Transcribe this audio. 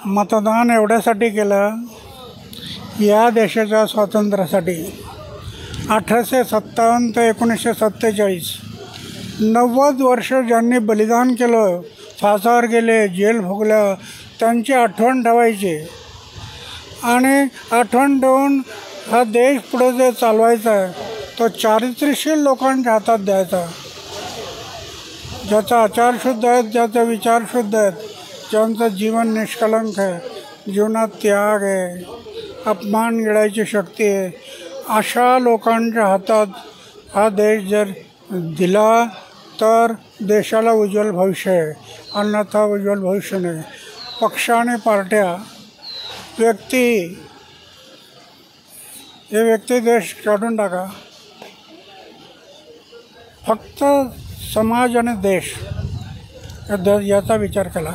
मतदान एवढ्यासाठी केलं, या देशाच्या स्वातंत्र्यासाठी. 1857 ते 1947 90 वर्ष ज्यांनी बलिदान केलं, फासावर गेले, जेल भोगल्या, त्यांची आठवण ठेवायची आणि आठवण ठेवून हा देश पुढे जे चालवायचा आहे तो चारित्र्यशील लोकांच्या हातात द्यायचा, ज्याचा आचार शुद्ध आहेत, ज्याचा विचार शुद्ध आहेत, ज्यांचं जीवन निष्कलंक आहे, जीवनात त्याग आहे, अपमान गिळायची शक्ती आहे, अशा लोकांच्या हातात हा देश जर दिला तर देशाला उज्ज्वल भविष्य आहे, अन्यथा उज्ज्वल भविष्य नाही. पक्ष आणि पार्ट्या, व्यक्ती देश काढून टाका. फक्त समाज आणि देश याचा विचार केला.